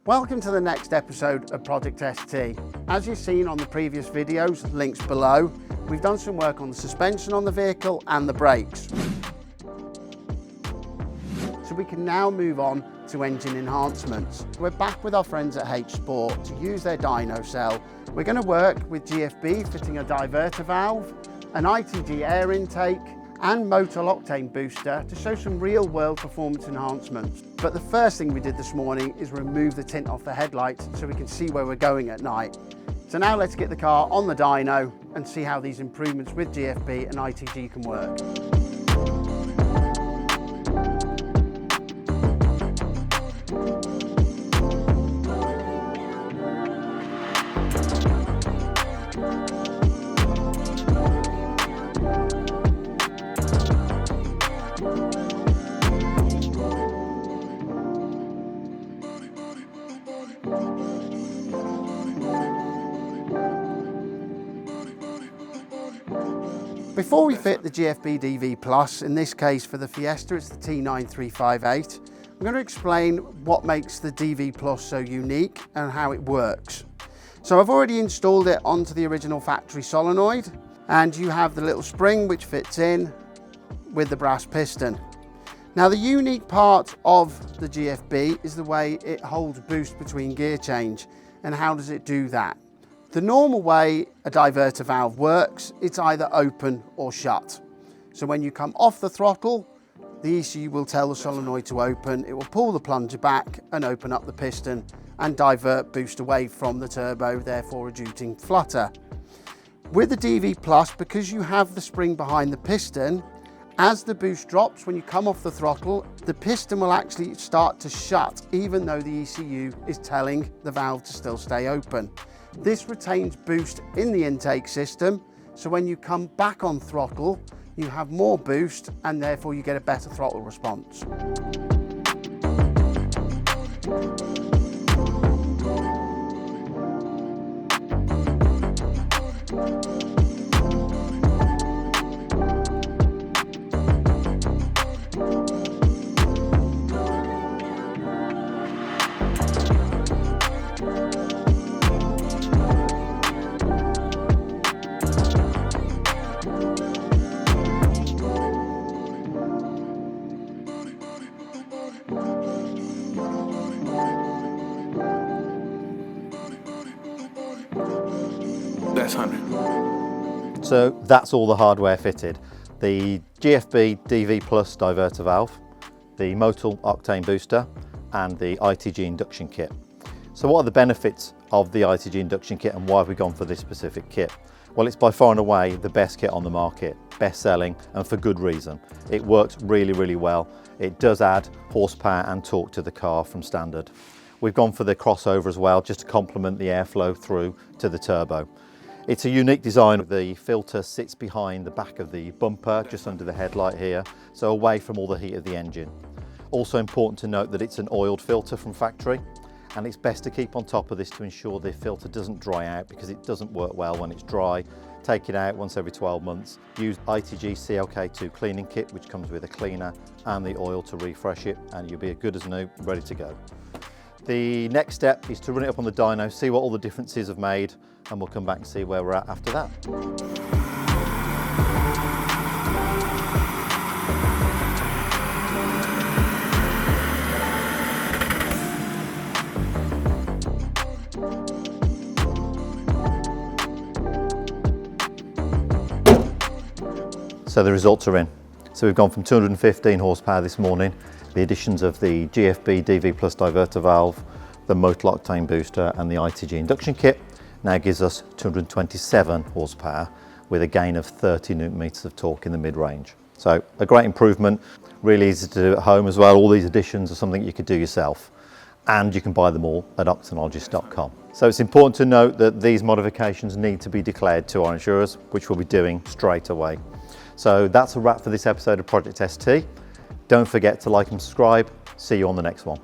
Welcome to the next episode of Project ST. As you've seen on the previous videos, links below, we've done some work on the suspension on the vehicle and the brakes. So we can now move on to engine enhancements. We're back with our friends at H Sport to use their dyno cell. We're going to work with GFB fitting a diverter valve, an ITG air intake and Motul octane booster to show some real world performance enhancements. But the first thing we did this morning is remove the tint off the headlights so we can see where we're going at night. So now let's get the car on the dyno and see how these improvements with GFB and ITG can work. Before we fit the GFB DV Plus, in this case for the Fiesta it's the T9358, I'm going to explain what makes the DV Plus so unique and how it works. So I've already installed it onto the original factory solenoid, and you have the little spring which fits in with the brass piston. Now the unique part of the GFB is the way it holds boost between gear change. And how does it do that? The normal way a diverter valve works, it's either open or shut. So when you come off the throttle, the ECU will tell the solenoid to open, it will pull the plunger back and open up the piston and divert boost away from the turbo, therefore reducing flutter. With the DV Plus, because you have the spring behind the piston, as the boost drops, when you come off the throttle, the piston will actually start to shut, even though the ECU is telling the valve to still stay open. This retains boost in the intake system, so when you come back on throttle, you have more boost and therefore you get a better throttle response. That's 100. So that's all the hardware fitted. The GFB DV Plus diverter valve, the Motul octane booster and the ITG induction kit. So what are the benefits of the ITG induction kit and why have we gone for this specific kit? Well, it's by far and away the best kit on the market, best selling, and for good reason. It works really, really well. It does add horsepower and torque to the car from standard. We've gone for the crossover as well, just to complement the airflow through to the turbo. It's a unique design. The filter sits behind the back of the bumper, just under the headlight here, so away from all the heat of the engine. Also important to note that it's an oiled filter from factory, and it's best to keep on top of this to ensure the filter doesn't dry out, because it doesn't work well when it's dry. Take it out once every 12 months. Use ITG CLK2 cleaning kit, which comes with a cleaner and the oil to refresh it, and you'll be as good as new, ready to go. The next step is to run it up on the dyno, see what all the differences have made, and we'll come back and see where we're at after that. So the results are in. So we've gone from 215 horsepower this morning. The additions of the GFB DV Plus diverter valve, the Motul octane booster and the ITG induction kit now gives us 227 horsepower with a gain of 30 Newton meters of torque in the mid-range. So a great improvement, really easy to do at home as well. All these additions are something you could do yourself, and you can buy them all at octanologist.com. So it's important to note that these modifications need to be declared to our insurers, which we'll be doing straight away. So that's a wrap for this episode of Project ST. Don't forget to like and subscribe. See you on the next one.